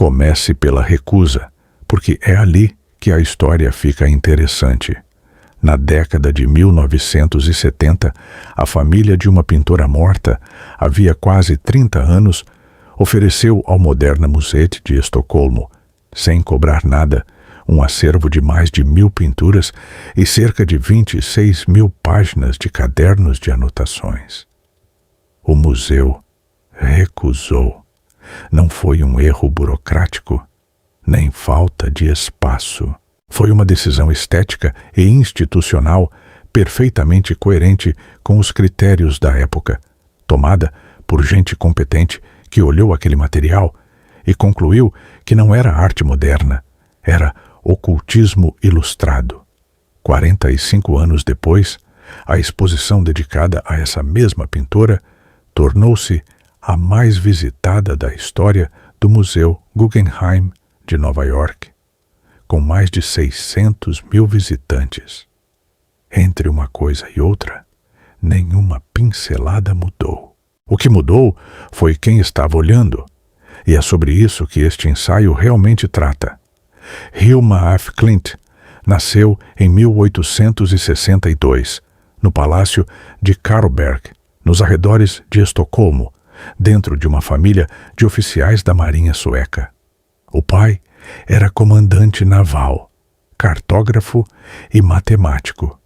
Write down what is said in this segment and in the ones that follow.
Comece pela recusa, porque é ali que a história fica interessante. Na década de 1970, a família de uma pintora morta, havia quase 30 anos, ofereceu ao Moderna Museet de Estocolmo, sem cobrar nada, um acervo de mais de 1.000 pinturas e cerca de 26.000 páginas de cadernos de anotações. O museu recusou. Não foi um erro burocrático, nem falta de espaço. Foi uma decisão estética e institucional perfeitamente coerente com os critérios da época, tomada por gente competente que olhou aquele material e concluiu que não era arte moderna, era ocultismo ilustrado. 45 anos depois, a exposição dedicada a essa mesma pintora tornou-se a mais visitada da história do Museu Guggenheim de Nova York, com mais de 600.000 visitantes. Entre uma coisa e outra, nenhuma pincelada mudou. O que mudou foi quem estava olhando, e é sobre isso que este ensaio realmente trata. Hilma af Klint nasceu em 1862, no Palácio de Karlberg, nos arredores de Estocolmo, dentro de uma família de oficiais da Marinha Sueca. O pai era comandante naval, cartógrafo e matemático.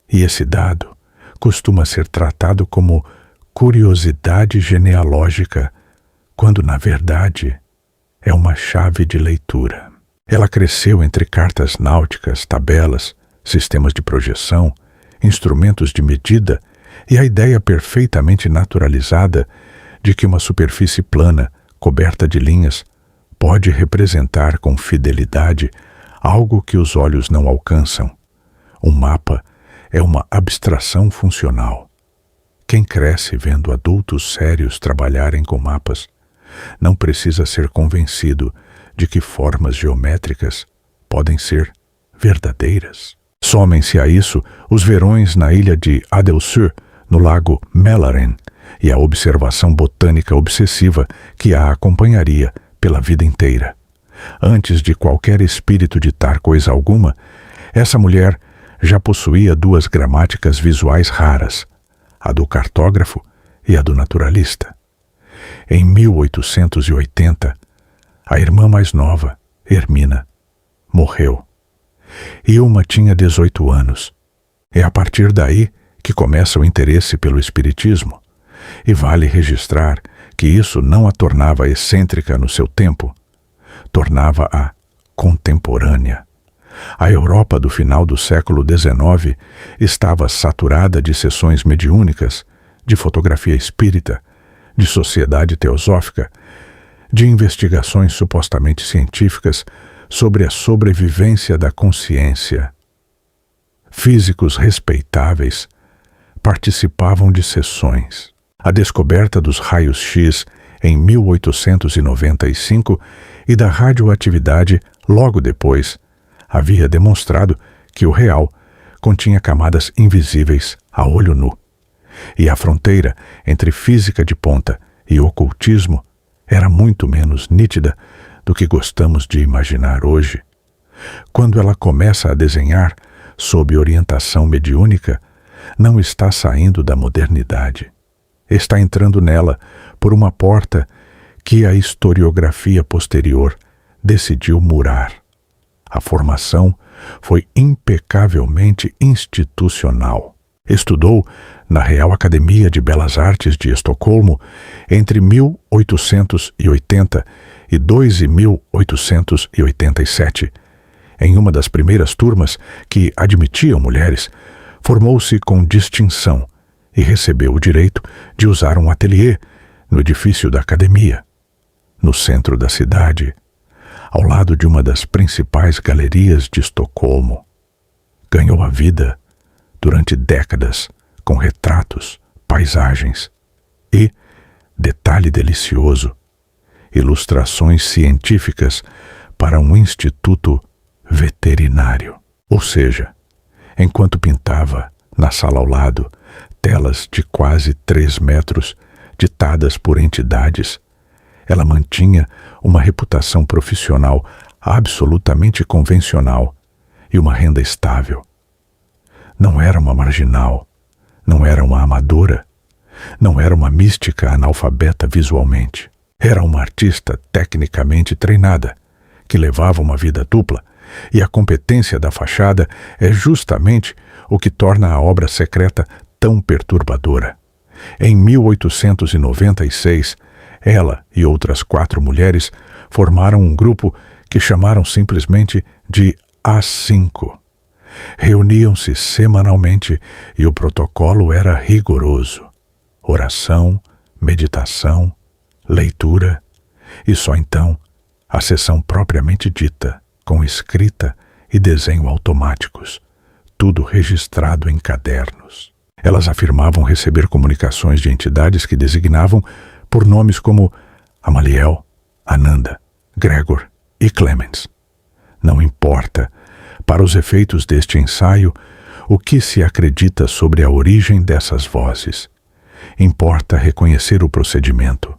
E esse dado costuma ser tratado como curiosidade genealógica, quando, na verdade, é uma chave de leitura. Ela cresceu entre cartas náuticas, tabelas, sistemas de projeção, instrumentos de medida e a ideia perfeitamente naturalizada de que uma superfície plana, coberta de linhas, pode representar com fidelidade algo que os olhos não alcançam. Um mapa é uma abstração funcional. Quem cresce vendo adultos sérios trabalharem com mapas não precisa ser convencido de que formas geométricas podem ser verdadeiras. Somem-se a isso os verões na ilha de Adelsö, no lago Mälaren, e a observação botânica obsessiva que a acompanharia pela vida inteira. Antes de qualquer espírito ditar coisa alguma, essa mulher já possuía duas gramáticas visuais raras, a do cartógrafo e a do naturalista. Em 1880, a irmã mais nova, Hermina, morreu. Hilma tinha 18 anos. É a partir daí que começa o interesse pelo espiritismo, e vale registrar que isso não a tornava excêntrica no seu tempo, tornava-a contemporânea. A Europa do final do século XIX estava saturada de sessões mediúnicas, de fotografia espírita, de sociedade teosófica, de investigações supostamente científicas sobre a sobrevivência da consciência. Físicos respeitáveis participavam de sessões. A descoberta dos raios-x em 1895 e da radioatividade logo depois havia demonstrado que o real continha camadas invisíveis a olho nu, e a fronteira entre física de ponta e ocultismo era muito menos nítida do que gostamos de imaginar hoje. Quando ela começa a desenhar sob orientação mediúnica, não está saindo da modernidade. Está entrando nela por uma porta que a historiografia posterior decidiu murar. A formação foi impecavelmente institucional. Estudou na Real Academia de Belas Artes de Estocolmo entre 1882 e 1887. Em uma das primeiras turmas que admitiam mulheres, formou-se com distinção e recebeu o direito de usar um ateliê no edifício da academia, no centro da cidade, ao lado de uma das principais galerias de Estocolmo. Ganhou a vida durante décadas com retratos, paisagens e, detalhe delicioso, ilustrações científicas para um instituto veterinário. Ou seja, enquanto pintava, na sala ao lado, telas de quase 3 metros, ditadas por entidades, ela mantinha uma reputação profissional absolutamente convencional e uma renda estável. Não era uma marginal, não era uma amadora, não era uma mística analfabeta visualmente. Era uma artista tecnicamente treinada, que levava uma vida dupla, e a competência da fachada é justamente o que torna a obra secreta tão perturbadora. Em 1896, ela e outras 4 mulheres formaram um grupo que chamaram simplesmente de A5. Reuniam-se semanalmente e o protocolo era rigoroso. Oração, meditação, leitura e só então a sessão propriamente dita, com escrita e desenho automáticos, tudo registrado em cadernos. Elas afirmavam receber comunicações de entidades que designavam por nomes como Amaliel, Ananda, Gregor e Clemens. Não importa, para os efeitos deste ensaio, o que se acredita sobre a origem dessas vozes. Importa reconhecer o procedimento.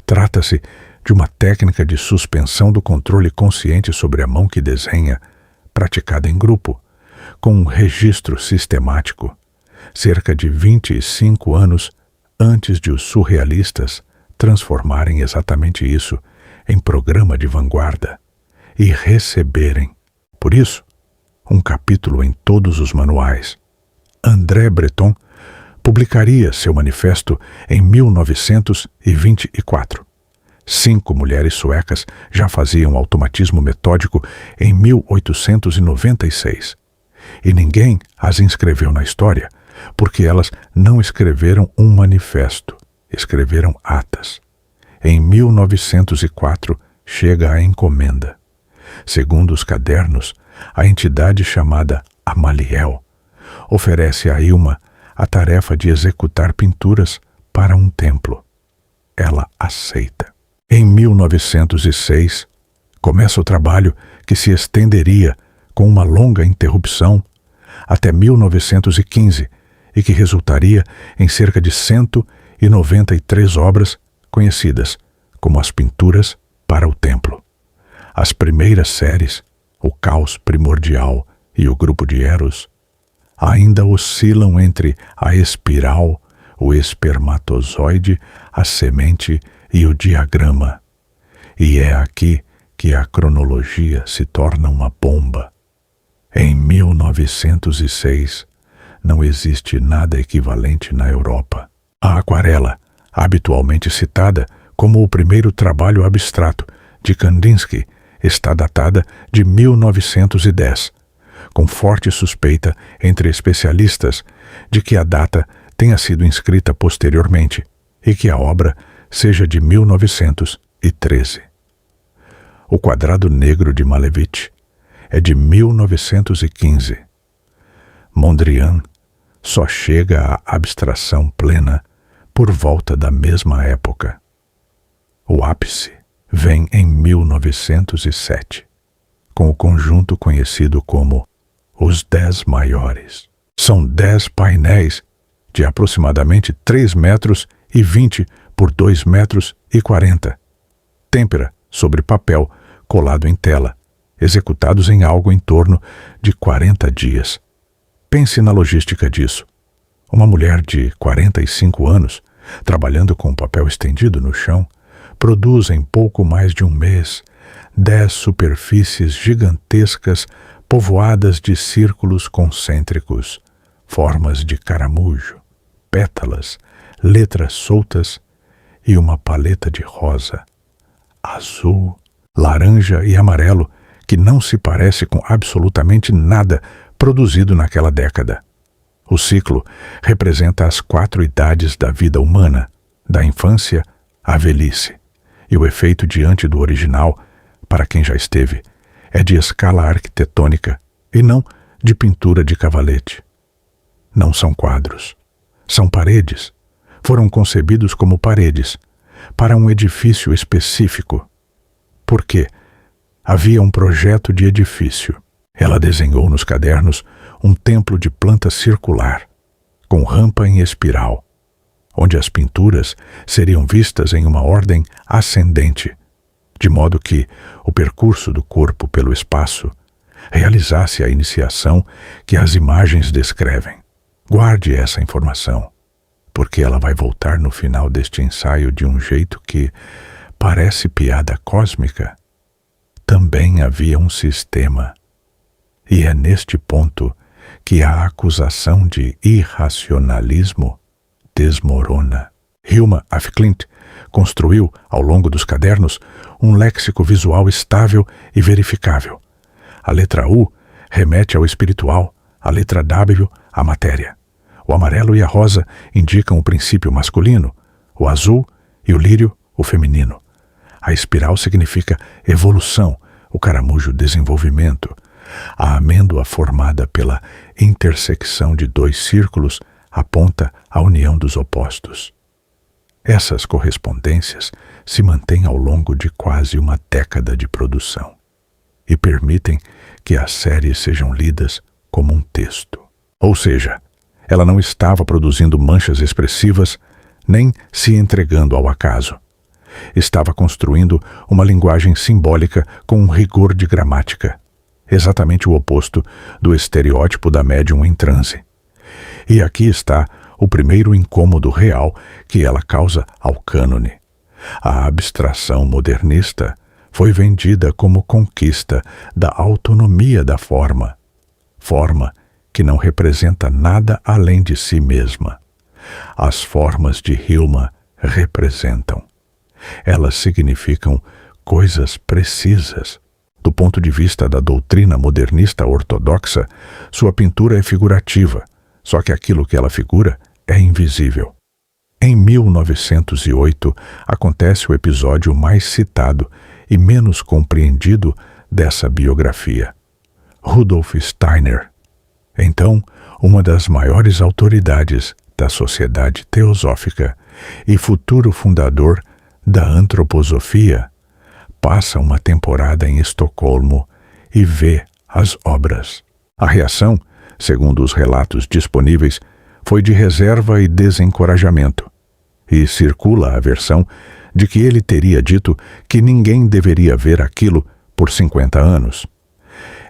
Trata-se de uma técnica de suspensão do controle consciente sobre a mão que desenha, praticada em grupo, com um registro sistemático, cerca de 25 anos antes de os surrealistas transformarem exatamente isso em programa de vanguarda e receberem, por isso, um capítulo em todos os manuais. André Breton publicaria seu manifesto em 1924. 5 mulheres suecas já faziam automatismo metódico em 1896. E ninguém as inscreveu na história, porque elas não escreveram um manifesto, escreveram atas. Em 1904 chega a encomenda. Segundo os cadernos, a entidade chamada Amaliel oferece a Ilma a tarefa de executar pinturas para um templo. Ela aceita. Em 1906, começa o trabalho que se estenderia com uma longa interrupção até 1915 e que resultaria em cerca de 193 obras conhecidas como as pinturas para o templo. As primeiras séries, o Caos Primordial e o Grupo de Eros, ainda oscilam entre a espiral, o espermatozoide, a semente e o diagrama. E é aqui que a cronologia se torna uma bomba. Em 1906, não existe nada equivalente na Europa. A aquarela, habitualmente citada como o primeiro trabalho abstrato de Kandinsky, está datada de 1910, com forte suspeita entre especialistas de que a data tenha sido inscrita posteriormente e que a obra seja de 1913. O Quadrado Negro de Malevich é de 1915. Mondrian só chega à abstração plena por volta da mesma época. O ápice vem em 1907, com o conjunto conhecido como Os 10 Maiores. São 10 painéis de aproximadamente 3,20 metros por 2,40 metros, têmpera sobre papel colado em tela, executados em algo em torno de 40 dias. Pense na logística disso. Uma mulher de 45 anos, trabalhando com papel estendido no chão, produz em pouco mais de um mês 10 superfícies gigantescas povoadas de círculos concêntricos, formas de caramujo, pétalas, letras soltas e uma paleta de rosa, azul, laranja e amarelo que não se parece com absolutamente nada produzido naquela década. O ciclo representa as 4 idades da vida humana, da infância à velhice, e o efeito diante do original, para quem já esteve, é de escala arquitetônica e não de pintura de cavalete. Não são quadros, são paredes. Foram concebidos como paredes, para um edifício específico. Por quê? Havia um projeto de edifício. Ela desenhou nos cadernos um templo de planta circular, com rampa em espiral, onde as pinturas seriam vistas em uma ordem ascendente, de modo que o percurso do corpo pelo espaço realizasse a iniciação que as imagens descrevem. Guarde essa informação, porque ela vai voltar no final deste ensaio de um jeito que parece piada cósmica. Também havia um sistema, e é neste ponto que a acusação de irracionalismo desmorona. Hilma af Klint construiu, ao longo dos cadernos, um léxico visual estável e verificável. A letra U remete ao espiritual, a letra W à matéria. O amarelo e a rosa indicam o princípio masculino, o azul e o lírio o feminino. A espiral significa evolução, o caramujo desenvolvimento. A amêndoa formada pela intersecção de dois círculos aponta à união dos opostos. Essas correspondências se mantêm ao longo de quase uma década de produção e permitem que as séries sejam lidas como um texto. Ou seja, ela não estava produzindo manchas expressivas nem se entregando ao acaso. Estava construindo uma linguagem simbólica com um rigor de gramática, exatamente o oposto do estereótipo da médium em transe. E aqui está o primeiro incômodo real que ela causa ao cânone. A abstração modernista foi vendida como conquista da autonomia da forma que não representa nada além de si mesma. As formas de Hilma representam. Elas significam coisas precisas. Do ponto de vista da doutrina modernista ortodoxa, sua pintura é figurativa, só que aquilo que ela figura é invisível. Em 1908, acontece o episódio mais citado e menos compreendido dessa biografia. Rudolf Steiner, então uma das maiores autoridades da sociedade teosófica e futuro fundador da antroposofia, passa uma temporada em Estocolmo e vê as obras. A reação, segundo os relatos disponíveis, foi de reserva e desencorajamento, e circula a versão de que ele teria dito que ninguém deveria ver aquilo por 50 anos.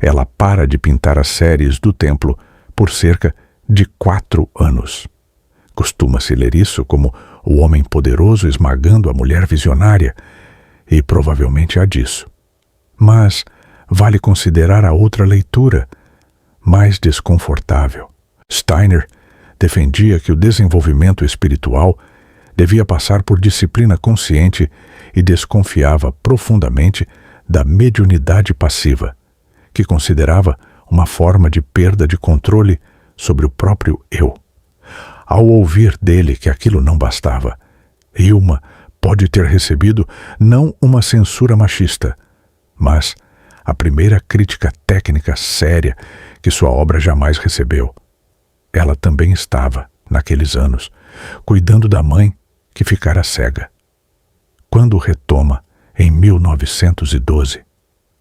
Ela para de pintar as séries do templo por cerca de 4 anos. Costuma-se ler isso como o homem poderoso esmagando a mulher visionária, e provavelmente há disso. Mas vale considerar a outra leitura, mais desconfortável. Steiner defendia que o desenvolvimento espiritual devia passar por disciplina consciente e desconfiava profundamente da mediunidade passiva, que considerava uma forma de perda de controle sobre o próprio eu. Ao ouvir dele que aquilo não bastava, Hilma pode ter recebido não uma censura machista, mas a primeira crítica técnica séria que sua obra jamais recebeu. Ela também estava, naqueles anos, cuidando da mãe que ficara cega. Quando retoma, em 1912,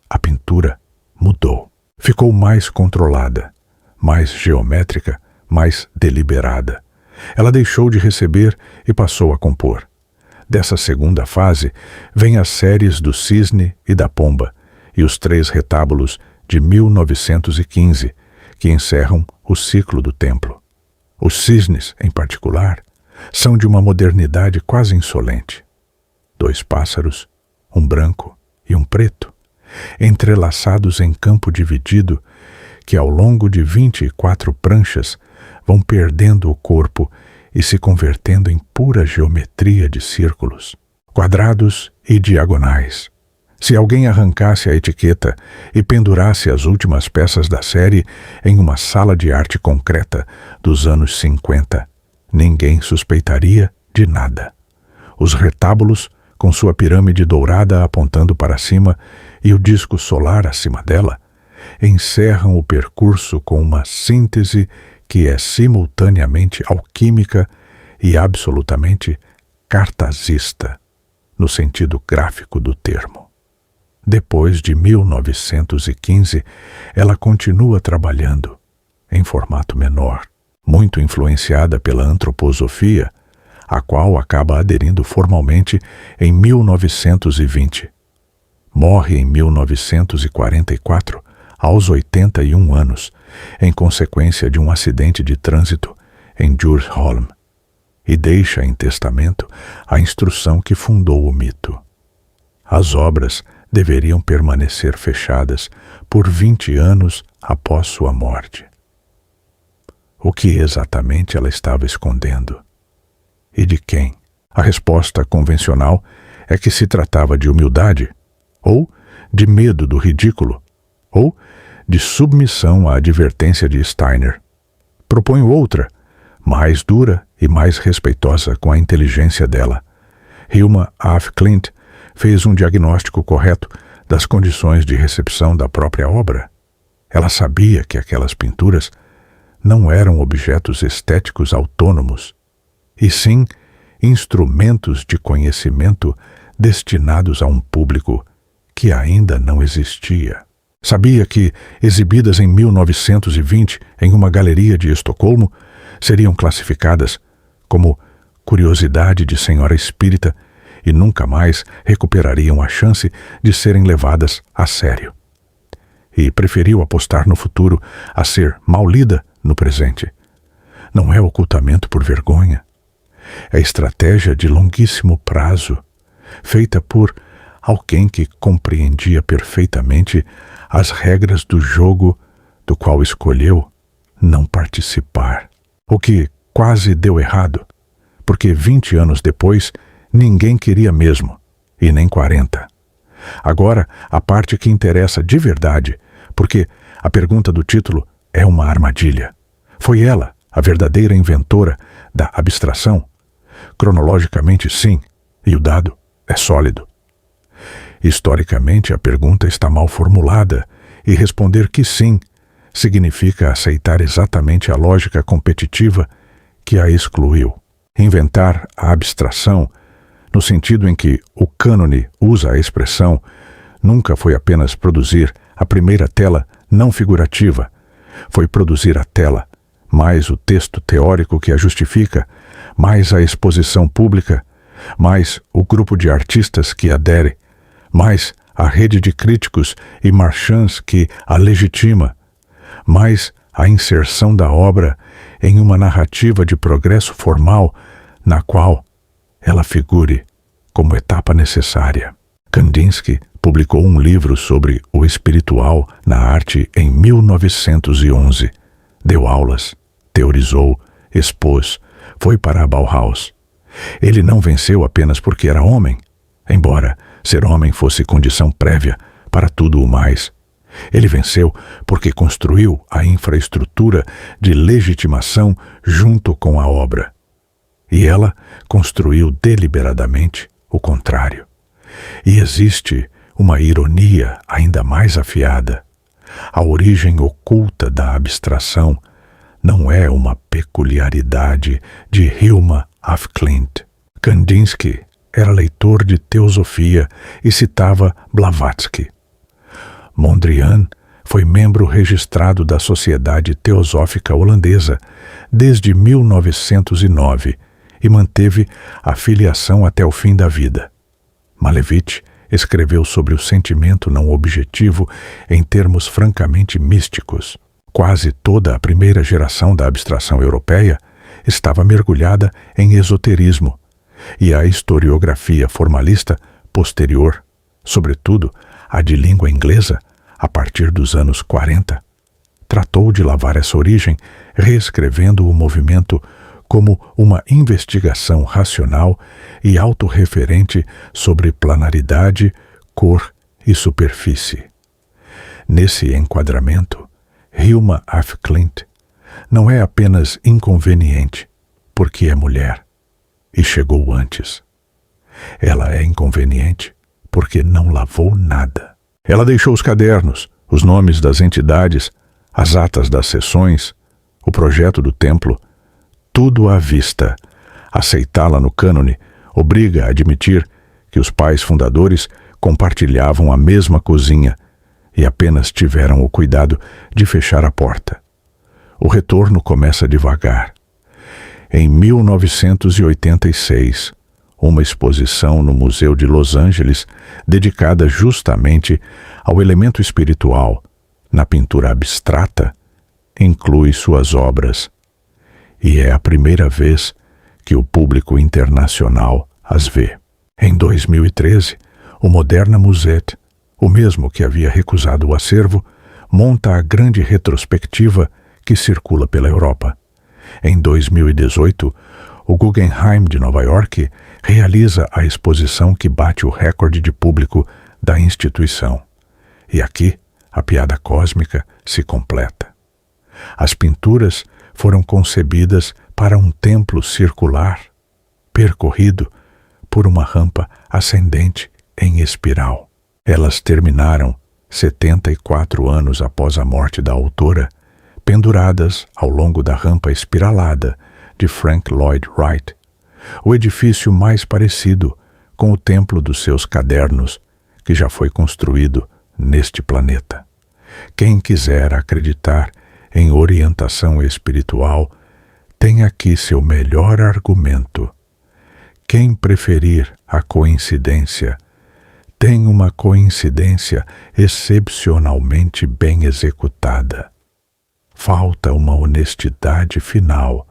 a pintura mudou. Ficou mais controlada, mais geométrica, mais deliberada. Ela deixou de receber e passou a compor. Dessa segunda fase, vêm as séries do Cisne e da Pomba e os 3 retábulos de 1915, que encerram o ciclo do templo. Os cisnes, em particular, são de uma modernidade quase insolente. 2 pássaros, um branco e um preto, entrelaçados em campo dividido, que ao longo de 24 pranchas vão perdendo o corpo e se convertendo em pura geometria de círculos, quadrados e diagonais. Se alguém arrancasse a etiqueta e pendurasse as últimas peças da série em uma sala de arte concreta dos anos 50, ninguém suspeitaria de nada. Os retábulos, com sua pirâmide dourada apontando para cima e o disco solar acima dela, encerram o percurso com uma síntese que é simultaneamente alquímica e absolutamente cartazista, no sentido gráfico do termo. Depois de 1915, ela continua trabalhando, em formato menor, muito influenciada pela antroposofia, a qual acaba aderindo formalmente em 1920. Morre em 1944, aos 81 anos, em consequência de um acidente de trânsito em Djursholm, e deixa em testamento a instrução que fundou o mito. As obras deveriam permanecer fechadas por 20 anos após sua morte. O que exatamente ela estava escondendo? E de quem? A resposta convencional é que se tratava de humildade, ou de medo do ridículo, ou de submissão à advertência de Steiner. Proponho outra, mais dura e mais respeitosa com a inteligência dela. Hilma af Klint fez um diagnóstico correto das condições de recepção da própria obra. Ela sabia que aquelas pinturas não eram objetos estéticos autônomos, e sim instrumentos de conhecimento destinados a um público que ainda não existia. Sabia que, exibidas em 1920 em uma galeria de Estocolmo, seriam classificadas como curiosidade de senhora espírita e nunca mais recuperariam a chance de serem levadas a sério. E preferiu apostar no futuro a ser mal lida no presente. Não é ocultamento por vergonha. É estratégia de longuíssimo prazo, feita por alguém que compreendia perfeitamente as regras do jogo do qual escolheu não participar. O que quase deu errado, porque 20 anos depois ninguém queria mesmo, e nem 40. Agora, a parte que interessa de verdade, porque a pergunta do título é uma armadilha. Foi ela, a verdadeira inventora da abstração? Cronologicamente, sim, e o dado é sólido. Historicamente, a pergunta está mal formulada, e responder que sim significa aceitar exatamente a lógica competitiva que a excluiu. Inventar a abstração, no sentido em que o cânone usa a expressão, nunca foi apenas produzir a primeira tela não figurativa, foi produzir a tela, mais o texto teórico que a justifica, mais a exposição pública, mais o grupo de artistas que adere, mais a rede de críticos e marchands que a legitima, mais a inserção da obra em uma narrativa de progresso formal na qual ela figure como etapa necessária. Kandinsky publicou um livro sobre o espiritual na arte em 1911. Deu aulas, teorizou, expôs, foi para a Bauhaus. Ele não venceu apenas porque era homem, embora ser homem fosse condição prévia para tudo o mais. Ele venceu porque construiu a infraestrutura de legitimação junto com a obra. E ela construiu deliberadamente o contrário. E existe uma ironia ainda mais afiada. A origem oculta da abstração não é uma peculiaridade de Hilma af Klint. Kandinsky era leitor de teosofia e citava Blavatsky. Mondrian foi membro registrado da Sociedade Teosófica Holandesa desde 1909 e manteve a filiação até o fim da vida. Malevich escreveu sobre o sentimento não objetivo em termos francamente místicos. Quase toda a primeira geração da abstração europeia estava mergulhada em esoterismo, e a historiografia formalista posterior, sobretudo a de língua inglesa, a partir dos anos 40, tratou de lavar essa origem, reescrevendo o movimento como uma investigação racional e autorreferente sobre planaridade, cor e superfície. Nesse enquadramento, Hilma af Klint não é apenas inconveniente, porque é mulher e chegou antes. Ela é inconveniente porque não lavou nada. Ela deixou os cadernos, os nomes das entidades, as atas das sessões, o projeto do templo, tudo à vista. Aceitá-la no cânone obriga a admitir que os pais fundadores compartilhavam a mesma cozinha e apenas tiveram o cuidado de fechar a porta. O retorno começa devagar. Em 1986, uma exposição no Museu de Los Angeles dedicada justamente ao elemento espiritual na pintura abstrata, inclui suas obras, e é a primeira vez que o público internacional as vê. Em 2013, o Moderna Museet, o mesmo que havia recusado o acervo, monta a grande retrospectiva que circula pela Europa. Em 2018, o Guggenheim de Nova York realiza a exposição que bate o recorde de público da instituição. E aqui, a piada cósmica se completa. As pinturas foram concebidas para um templo circular, percorrido por uma rampa ascendente em espiral. Elas terminaram 74 anos após a morte da autora, penduradas ao longo da rampa espiralada de Frank Lloyd Wright, o edifício mais parecido com o templo dos seus cadernos que já foi construído neste planeta. Quem quiser acreditar em orientação espiritual tem aqui seu melhor argumento. Quem preferir a coincidência tem uma coincidência excepcionalmente bem executada. Falta uma honestidade final,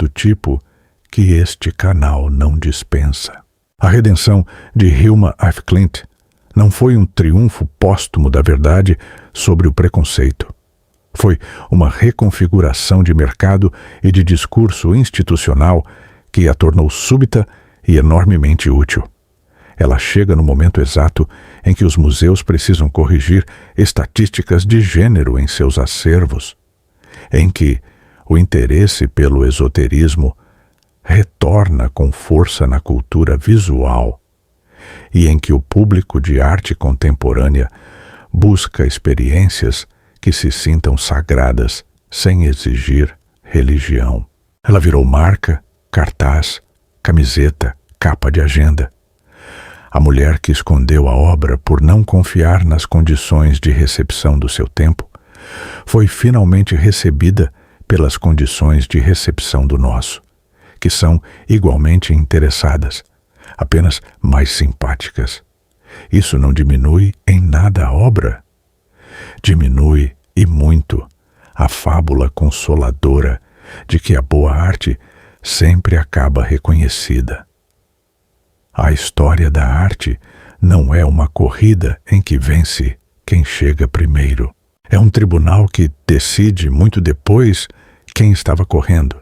do tipo que este canal não dispensa. A redenção de Hilma af Klint não foi um triunfo póstumo da verdade sobre o preconceito. Foi uma reconfiguração de mercado e de discurso institucional que a tornou súbita e enormemente útil. Ela chega no momento exato em que os museus precisam corrigir estatísticas de gênero em seus acervos, em que o interesse pelo esoterismo retorna com força na cultura visual e em que o público de arte contemporânea busca experiências que se sintam sagradas sem exigir religião. Ela virou marca, cartaz, camiseta, capa de agenda. A mulher que escondeu a obra por não confiar nas condições de recepção do seu tempo foi finalmente recebida pelas condições de recepção do nosso, que são igualmente interessadas, apenas mais simpáticas. Isso não diminui em nada a obra. Diminui, e muito, a fábula consoladora de que a boa arte sempre acaba reconhecida. A história da arte não é uma corrida em que vence quem chega primeiro. É um tribunal que decide muito depois quem estava correndo.